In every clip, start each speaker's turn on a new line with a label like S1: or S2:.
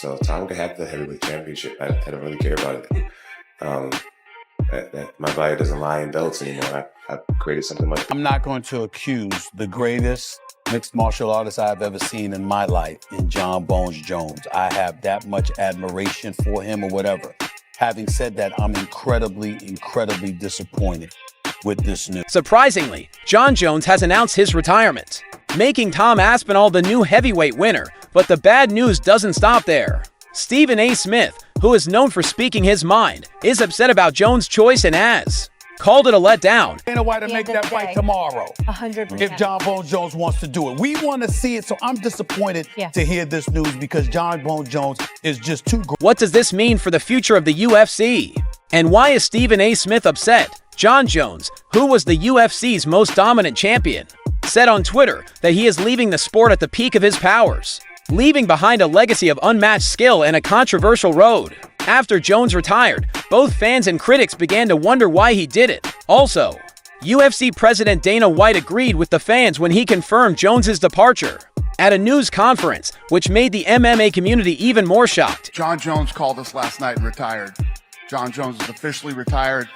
S1: So Tom could have the heavyweight championship. I don't really care about it. My body doesn't lie in belts anymore. I've created something much.
S2: I'm not going to accuse the greatest mixed martial artist I've ever seen in my life in Jon Bones Jones. I have that much admiration for him or whatever. Having said that, I'm incredibly disappointed with this news.
S3: Surprisingly, Jon Jones has announced his retirement, making Tom Aspinall the new heavyweight winner. But the bad news doesn't stop there. Stephen A. Smith, who is known for speaking his mind, is upset about Jones' choice and has called it a letdown.
S2: Dana White to make that fight tomorrow.
S4: 100%.
S2: If Jon Bones Jones wants to do it. We want to see it, so I'm disappointed to hear this news because Jon Bones Jones is just too great.
S3: What does this mean for the future of the UFC? And why is Stephen A. Smith upset? Jon Jones, who was the UFC's most dominant champion, said on Twitter that he is leaving the sport at the peak of his powers, leaving behind a legacy of unmatched skill and a controversial road. After Jones retired, both fans and critics began to wonder why he did it. Also, UFC President Dana White agreed with the fans when he confirmed Jones's departure at a news conference, which made the MMA community even more shocked.
S5: Jon Jones called us last night and retired. Jon Jones is officially retired.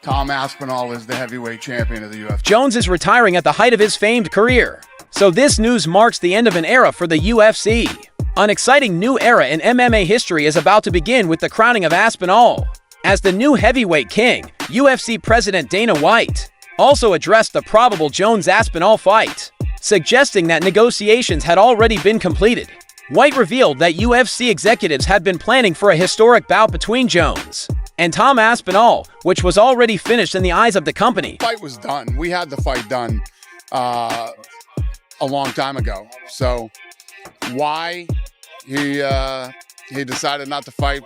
S5: Tom Aspinall is the heavyweight champion of the UFC.
S3: Jones is retiring at the height of his famed career. So this news marks the end of an era for the UFC. An exciting new era in MMA history is about to begin with the crowning of Aspinall as the new heavyweight king. UFC President Dana White also addressed the probable Jones-Aspinall fight, suggesting that negotiations had already been completed. White revealed that UFC executives had been planning for a historic bout between Jones and Tom Aspinall, which was already finished in the eyes of the company.
S5: The fight was done. We had the fight done a long time ago. So why he decided not to fight,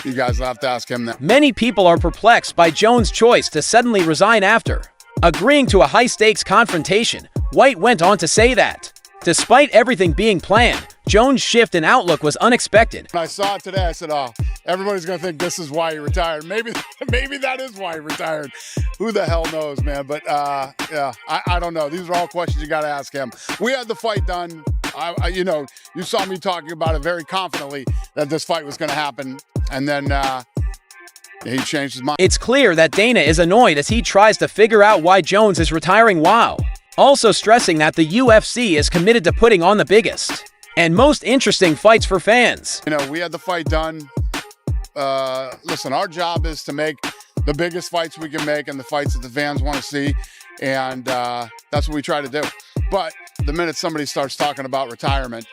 S5: you guys will have to ask him that.
S3: Many people are perplexed by Jones' choice to suddenly resign after agreeing to a high-stakes confrontation. White went on to say that, despite everything being planned, Jones' shift in outlook was unexpected.
S5: When I saw it today, I said, oh, everybody's going to think this is why he retired. Maybe that is why he retired. Who the hell knows, man? But, yeah, I don't know. These are all questions you got to ask him. We had the fight done. You know, you saw me talking about it very confidently that this fight was going to happen. And then he changed his mind.
S3: It's clear that Dana is annoyed as he tries to figure out why Jones is retiring while also stressing that the UFC is committed to putting on the biggest and most interesting fights for fans.
S5: You know, we had the fight done. Listen, our job is to make the biggest fights we can make and the fights that the fans want to see. And that's what we try to do. But the minute somebody starts talking about retirement,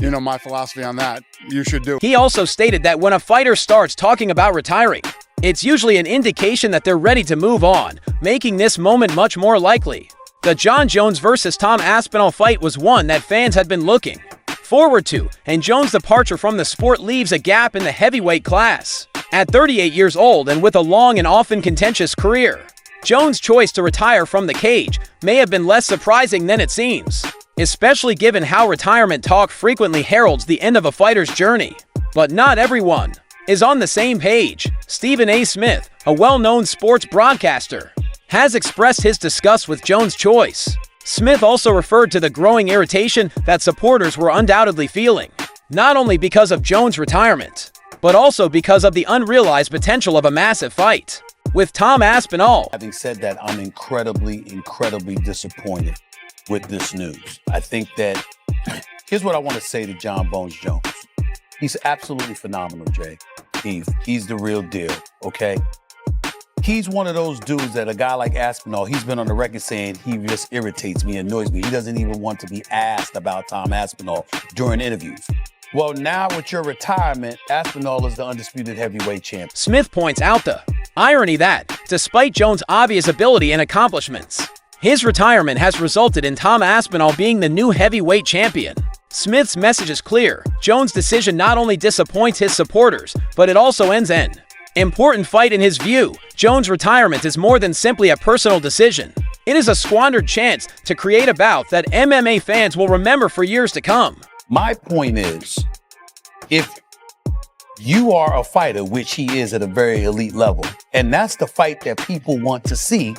S5: you know my philosophy on that. You should do.
S3: He also stated that when a fighter starts talking about retiring, it's usually an indication that they're ready to move on, making this moment much more likely. The Jon Jones versus Tom Aspinall fight was one that fans had been looking forward to, and Jones' departure from the sport leaves a gap in the heavyweight class. At 38 years old and with a long and often contentious career, Jones' choice to retire from the cage may have been less surprising than it seems, especially given how retirement talk frequently heralds the end of a fighter's journey. But not everyone is on the same page. Stephen A. Smith, a well-known sports broadcaster, has expressed his disgust with Jones' choice. Smith also referred to the growing irritation that supporters were undoubtedly feeling, not only because of Jones' retirement, but also because of the unrealized potential of a massive fight with Tom Aspinall.
S2: Having said that, I'm incredibly disappointed with this news. I think that, here's what I want to say to Jon Bones Jones. He's absolutely phenomenal, Jay. He's the real deal, okay? He's one of those dudes that a guy like Aspinall, he's been on the record saying he just irritates me, annoys me. He doesn't even want to be asked about Tom Aspinall during interviews. Well, now with your retirement, Aspinall is the undisputed heavyweight champ.
S3: Smith points out the irony that, despite Jones' obvious ability and accomplishments, his retirement has resulted in Tom Aspinall being the new heavyweight champion. Smith's message is clear. Jones' decision not only disappoints his supporters, but it also ends an important fight in his view. Jones' retirement is more than simply a personal decision. It is a squandered chance to create a bout that MMA fans will remember for years to come.
S2: My point is, if you are a fighter, which he is at a very elite level, and that's the fight that people want to see,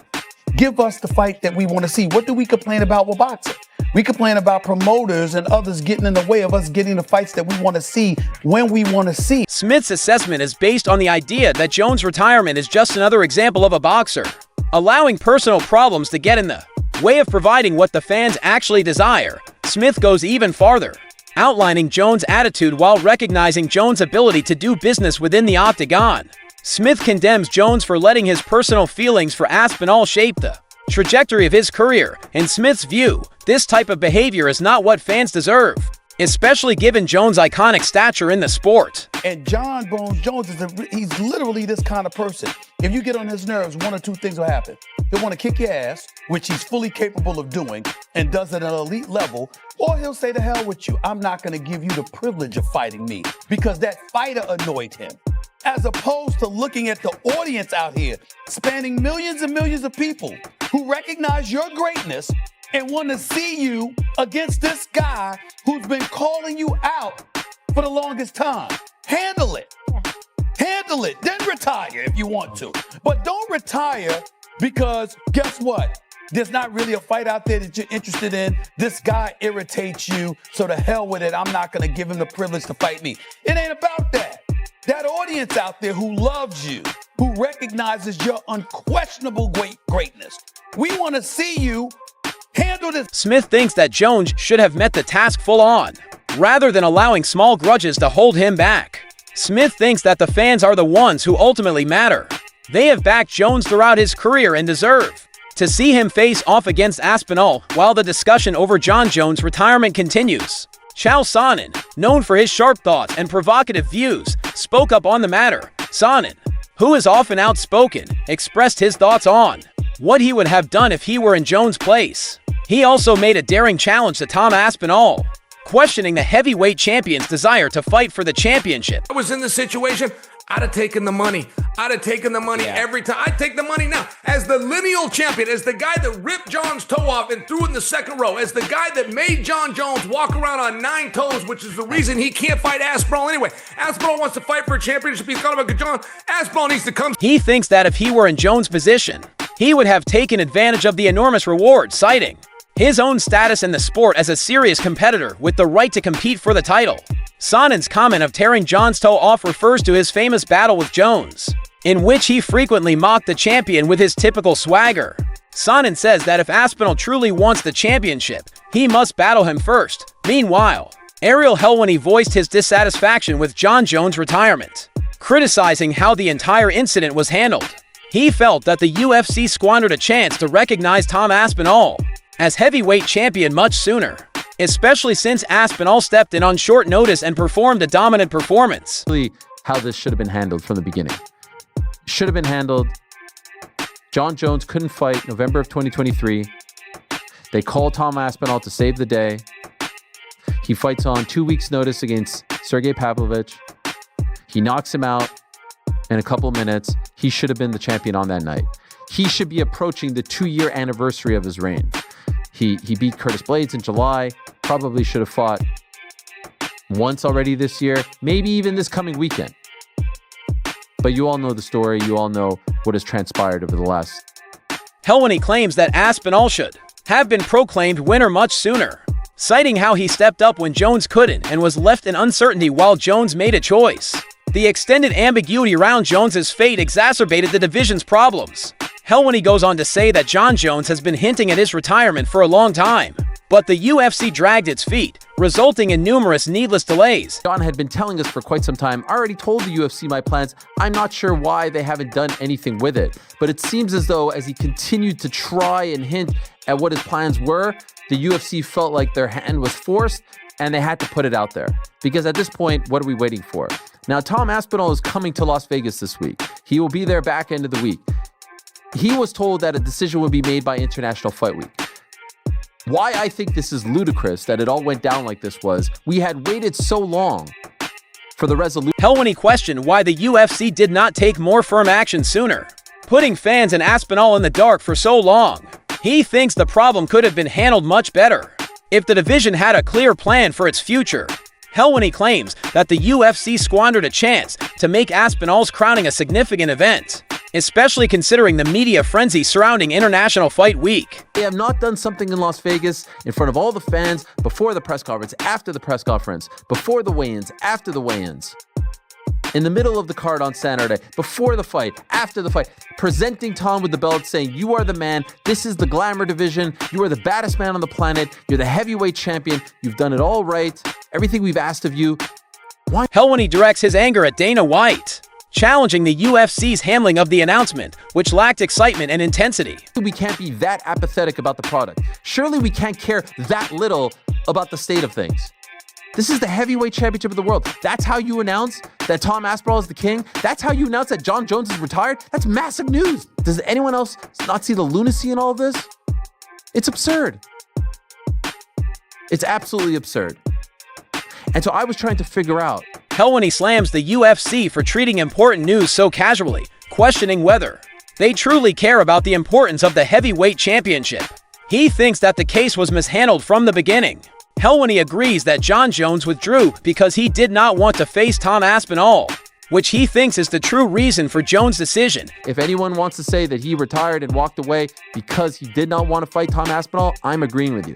S2: give us the fight that we want to see. What do we complain about with boxing? We complain about promoters and others getting in the way of us getting the fights that we want to see when we want to see.
S3: Smith's assessment is based on the idea that Jones' retirement is just another example of a boxer, allowing personal problems to get in the way of providing what the fans actually desire. Smith goes even farther, outlining Jones' attitude while recognizing Jones' ability to do business within the octagon. Smith condemns Jones for letting his personal feelings for Aspinall shape the trajectory of his career. In Smith's view, this type of behavior is not what fans deserve, especially given Jones' iconic stature in the sport.
S2: And John Bones Jones he's literally this kind of person. If you get on his nerves, one or two things will happen. He'll want to kick your ass, which he's fully capable of doing and does it at an elite level, or he'll say to hell with you, I'm not going to give you the privilege of fighting me, because that fighter annoyed him. As opposed to looking at the audience out here, spanning millions and millions of people who recognize your greatness and want to see you against this guy who's been calling you out for the longest time. Handle it. Handle it. Then retire if you want to. But don't retire because guess what? There's not really a fight out there that you're interested in. This guy irritates you, so to hell with it. I'm not going to give him the privilege to fight me. It ain't about that. That audience out there who loves you, who recognizes your unquestionable greatness. We want to see you handle this.
S3: Smith thinks that Jones should have met the task full on, rather than allowing small grudges to hold him back. Smith thinks that the fans are the ones who ultimately matter. They have backed Jones throughout his career and deserve to see him face off against Aspinall while the discussion over Jon Jones' retirement continues. Chael Sonnen, known for his sharp thoughts and provocative views, spoke up on the matter. Sonnen, who is often outspoken, expressed his thoughts on what he would have done if he were in Jones' place. He also made a daring challenge to Tom Aspinall, questioning the heavyweight champion's desire to fight for the championship.
S4: I was in the situation, I'd have taken the money. I'd have taken the money every time. I'd take the money now. As the lineal champion, as the guy that ripped John's toe off and threw it in the second row, as the guy that made Jon Jones walk around on 9 toes, which is the reason he can't fight Aspinall anyway. Aspinall wants to fight for a championship. He's got about John. Aspinall needs to come.
S3: He thinks that if he were in Jones' position, he would have taken advantage of the enormous reward, citing his own status in the sport as a serious competitor with the right to compete for the title. Sonnen's comment of tearing John's toe off refers to his famous battle with Jones, in which he frequently mocked the champion with his typical swagger. Sonnen says that if Aspinall truly wants the championship, he must battle him first. Meanwhile, Ariel Helwani voiced his dissatisfaction with Jon Jones' retirement, criticizing how the entire incident was handled. He felt that the UFC squandered a chance to recognize Tom Aspinall as heavyweight champion much sooner, especially since Aspinall stepped in on short notice and performed a dominant performance.
S6: How this should have been handled from the beginning. Should have been handled. Jon Jones couldn't fight November of 2023. They called Tom Aspinall to save the day. He fights on 2 weeks' notice against Sergey Pavlovich. He knocks him out in a couple of minutes. He should have been the champion on that night. He should be approaching the 2-year anniversary of his reign. He beat Curtis Blades in July. Probably should have fought once already this year, maybe even this coming weekend. But you all know the story. You all know what has transpired over the last.
S3: Helwani claims that Aspinall should have been proclaimed winner much sooner, citing how he stepped up when Jones couldn't and was left in uncertainty while Jones made a choice. The extended ambiguity around Jones's fate exacerbated the division's problems. Helwani goes on to say that Jon Jones has been hinting at his retirement for a long time, but the UFC dragged its feet, resulting in numerous needless delays.
S6: Jon had been telling us for quite some time, I already told the UFC my plans. I'm not sure why they haven't done anything with it. But it seems as though as he continued to try and hint at what his plans were, the UFC felt like their hand was forced and they had to put it out there. Because at this point, what are we waiting for? Now, Tom Aspinall is coming to Las Vegas this week. He will be there back end of the week. He was told that a decision would be made by International Fight Week. Why I think this is ludicrous that it all went down like this was, we had waited so long for the resolution.
S3: Helwani questioned why the UFC did not take more firm action sooner, putting fans and Aspinall in the dark for so long. He thinks the problem could have been handled much better if the division had a clear plan for its future. Helwani claims that the UFC squandered a chance to make Aspinall's crowning a significant event. especially considering the media frenzy surrounding International Fight Week.
S6: They have not done something in Las Vegas in front of all the fans before the press conference, after the press conference, before the weigh-ins, after the weigh-ins, in the middle of the card on Saturday, before the fight, after the fight, presenting Tom with the belt, saying, you are the man, this is the glamour division, you are the baddest man on the planet, you're the heavyweight champion, you've done it all right, everything we've asked of you. Why?
S3: Helwani directs his anger at Dana White, challenging the UFC's handling of the announcement, which lacked excitement and intensity.
S6: We can't be that apathetic about the product. Surely we can't care that little about the state of things. This is the heavyweight championship of the world. That's how you announce that Tom Aspinall is the king? That's how you announce that Jon Jones is retired? That's massive news. Does anyone else not see the lunacy in all this? It's absurd. It's absolutely absurd. And so I was trying to figure out.
S3: Helwani slams the UFC for treating important news so casually, questioning whether they truly care about the importance of the heavyweight championship. He thinks that the case was mishandled from the beginning. Helwani agrees that Jon Jones withdrew because he did not want to face Tom Aspinall, which he thinks is the true reason for Jones' decision.
S6: If anyone wants to say that he retired and walked away because he did not want to fight Tom Aspinall, I'm agreeing with you.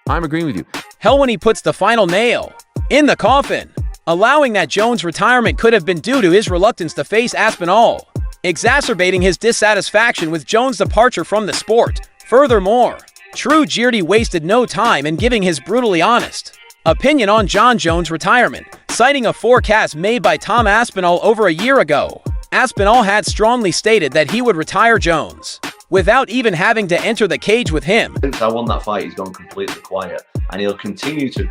S6: I'm agreeing with you.
S3: Helwani puts the final nail in the coffin, allowing that Jones' retirement could have been due to his reluctance to face Aspinall, exacerbating his dissatisfaction with Jones' departure from the sport. Furthermore, True Girdy wasted no time in giving his brutally honest opinion on Jon Jones' retirement, citing a forecast made by Tom Aspinall over a year ago. Aspinall had strongly stated that he would retire Jones, without even having to enter the cage with him.
S7: Since I won that fight, he's gone completely quiet, and he'll continue to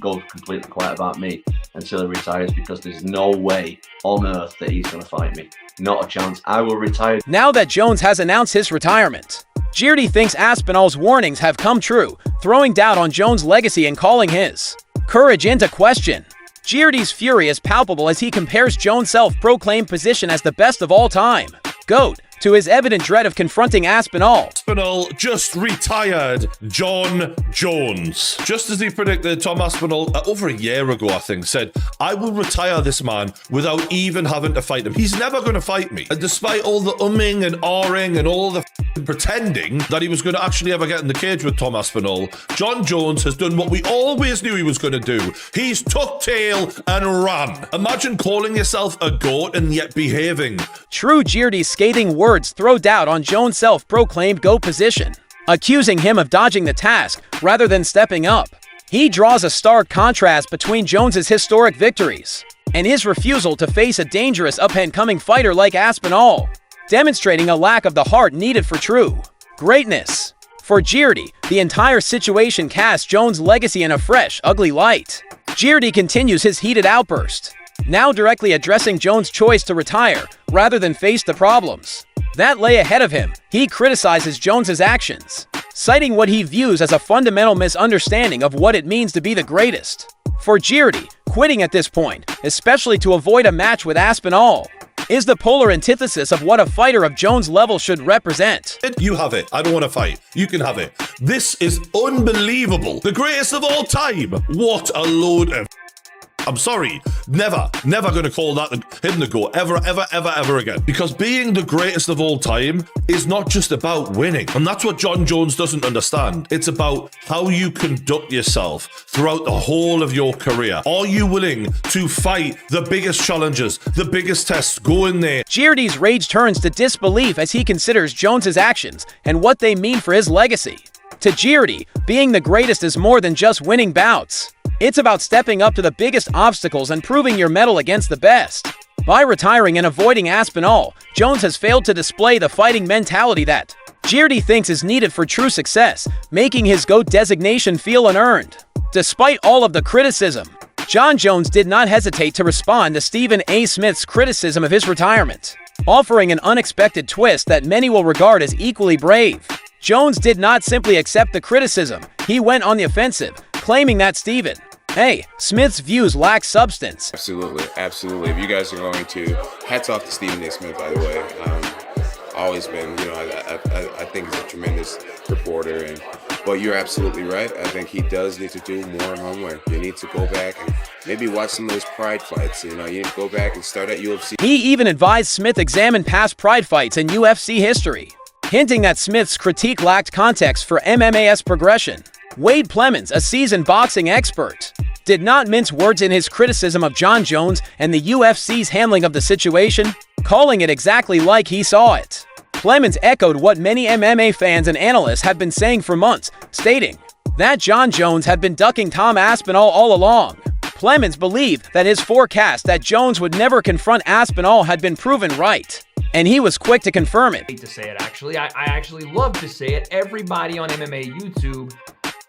S7: go completely quiet about me until he retires, because there's no way on earth that he's going to fight me. Not a chance. I will retire.
S3: Now that Jones has announced his retirement, Girdy thinks Aspinall's warnings have come true, throwing doubt on Jones' legacy and calling his courage into question. Girdy's fury is palpable as he compares Jones' self-proclaimed position as the best of all time, GOAT, to his evident dread of confronting Aspinall.
S8: Aspinall just retired Jon Jones. Just as he predicted, Tom Aspinall, over a year ago, I think, said, I will retire this man without even having to fight him. He's never going to fight me. And despite all the umming and ahhing and all the pretending that he was going to actually ever get in the cage with Tom Aspinall, Jon Jones has done what we always knew he was going to do. He's tucked tail and ran. Imagine calling yourself a GOAT and yet behaving.
S3: True Girdy's scathing words throw doubt on Jones' self-proclaimed GOAT position, accusing him of dodging the task rather than stepping up. He draws a stark contrast between Jones' historic victories and his refusal to face a dangerous up-and-coming fighter like Aspinall, demonstrating a lack of the heart needed for true greatness. For Girdy, the entire situation casts Jones' legacy in a fresh, ugly light. Girdy continues his heated outburst, now directly addressing Jones' choice to retire rather than face the problems that lay ahead of him. He criticizes Jones' actions, citing what he views as a fundamental misunderstanding of what it means to be the greatest. For Girdy, quitting at this point, especially to avoid a match with Aspinall, is the polar antithesis of what a fighter of Jones' level should represent.
S8: You have it. I don't want to fight. You can have it. This is unbelievable. The greatest of all time. What a load of... I'm sorry, never going to call that him the GOAT ever again. Because being the greatest of all time is not just about winning. And that's what Jon Jones doesn't understand. It's about how you conduct yourself throughout the whole of your career. Are you willing to fight the biggest challenges, the biggest tests, go in there?
S3: Girdy's rage turns to disbelief as he considers Jones' actions and what they mean for his legacy. To Girdy, being the greatest is more than just winning bouts. It's about stepping up to the biggest obstacles and proving your mettle against the best. By retiring and avoiding Aspinall, Jones has failed to display the fighting mentality that Girdy thinks is needed for true success, making his GOAT designation feel unearned. Despite all of the criticism, Jon Jones did not hesitate to respond to Stephen A. Smith's criticism of his retirement, offering an unexpected twist that many will regard as equally brave. Jones did not simply accept the criticism, he went on the offensive, claiming that Stephen A. Smith's views lack substance.
S9: Absolutely. If you guys are going to, hats off to Stephen A. Smith, by the way. Always been, I think he's a tremendous reporter, But you're absolutely right. I think he does need to do more homework. You need to go back and maybe watch some of those Pride fights. You need to go back and start at UFC.
S3: He even advised Smith examine past Pride fights in UFC history, hinting that Smith's critique lacked context for MMA's progression. Wade Plemons, a seasoned boxing expert, did not mince words in his criticism of Jon Jones and the UFC's handling of the situation, calling it exactly like he saw it. Plemons echoed what many MMA fans and analysts had been saying for months, stating that Jon Jones had been ducking Tom Aspinall all along. Plemons believed that his forecast that Jones would never confront Aspinall had been proven right, and he was quick to confirm it.
S10: I hate to say it, actually. I actually love to say it. Everybody on MMA YouTube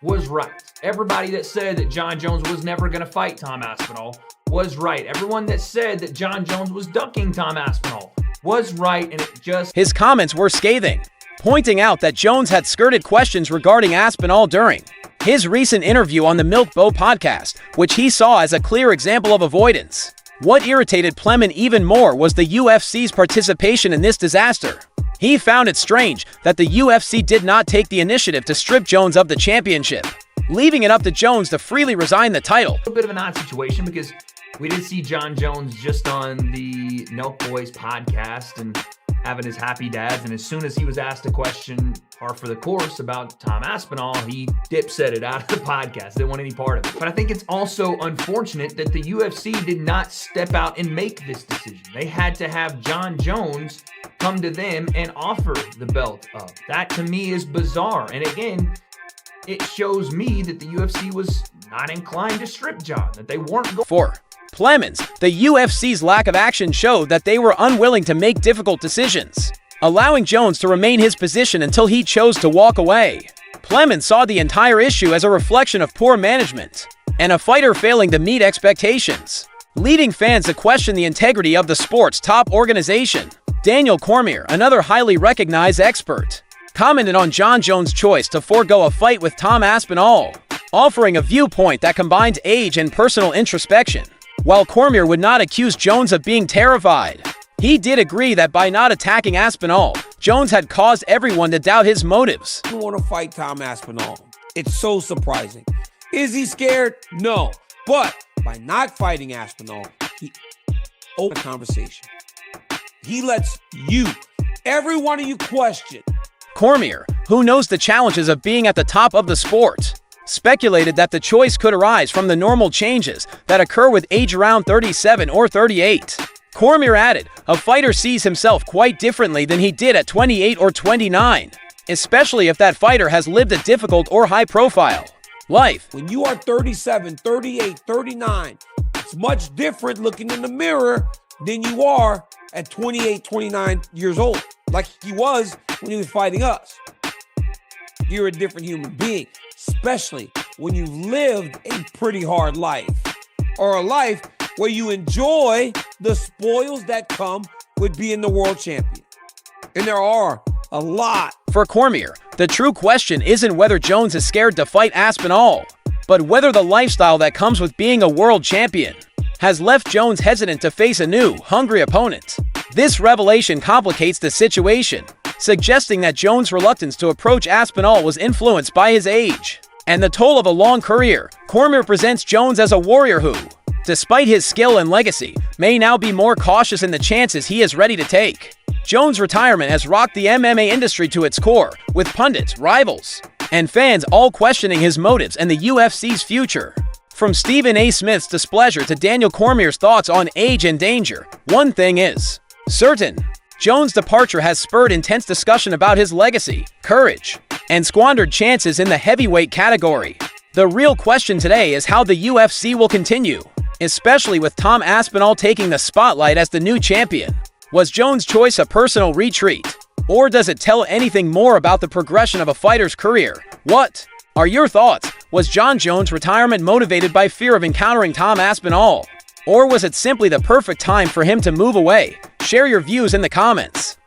S10: was right. Everybody that said that Jon Jones was never going to fight Tom Aspinall was right. Everyone that said that Jon Jones was ducking Tom Aspinall was right, and it just...
S3: His comments were scathing, pointing out that Jones had skirted questions regarding Aspinall during his recent interview on the Milk Bow podcast, which he saw as a clear example of avoidance. What irritated Plemons even more was the UFC's participation in this disaster. He found it strange that the UFC did not take the initiative to strip Jones of the championship, leaving it up to Jones to freely resign the title.
S10: A little bit of an odd situation because we did see Jon Jones just on the Milk Boys podcast and having his happy dads, and as soon as he was asked a question par for the course about Tom Aspinall, he dipset it out of the podcast. Didn't want any part of it. But I think it's also unfortunate that the UFC did not step out and make this decision. They had to have Jon Jones come to them and offer the belt up. That to me is bizarre. And again, it shows me that the UFC was not inclined to strip Jon, that they weren't going.
S3: For Plemons, the UFC's lack of action showed that they were unwilling to make difficult decisions, allowing Jones to remain his position until he chose to walk away. Plemons saw the entire issue as a reflection of poor management and a fighter failing to meet expectations, leading fans to question the integrity of the sport's top organization. Daniel Cormier, another highly recognized expert, commented on Jon Jones' choice to forego a fight with Tom Aspinall, offering a viewpoint that combines age and personal introspection. While Cormier would not accuse Jones of being terrified, he did agree that by not attacking Aspinall, Jones had caused everyone to doubt his motives.
S11: I want to fight Tom Aspinall. It's so surprising. Is he scared? No. But by not fighting Aspinall, he opened a conversation. He lets you, every one of you, question.
S3: Cormier, who knows the challenges of being at the top of the sport, speculated that the choice could arise from the normal changes that occur with age around 37 or 38. Cormier added, a fighter sees himself quite differently than he did at 28 or 29, especially if that fighter has lived a difficult or high-profile life.
S11: When you are 37, 38, 39, it's much different looking in the mirror than you are at 28, 29 years old, like he was when he was fighting us. You're a different human being, especially when you've lived a pretty hard life, or a life where you enjoy the spoils that come with being the world champion. And there are a lot.
S3: For Cormier, the true question isn't whether Jones is scared to fight Aspinall, but whether the lifestyle that comes with being a world champion has left Jones hesitant to face a new, hungry opponent. This revelation complicates the situation, suggesting that Jones' reluctance to approach Aspinall was influenced by his age and the toll of a long career. Cormier presents Jones as a warrior who, despite his skill and legacy, may now be more cautious in the chances he is ready to take. Jones' retirement has rocked the MMA industry to its core, with pundits, rivals, and fans all questioning his motives and the UFC's future. From Stephen A. Smith's displeasure to Daniel Cormier's thoughts on age and danger, one thing is certain. Jones' departure has spurred intense discussion about his legacy, courage, and squandered chances in the heavyweight category. The real question today is how the UFC will continue, especially with Tom Aspinall taking the spotlight as the new champion. Was Jones' choice a personal retreat, or does it tell anything more about the progression of a fighter's career? What are your thoughts? Was Jon Jones' retirement motivated by fear of encountering Tom Aspinall? Or was it simply the perfect time for him to move away? Share your views in the comments.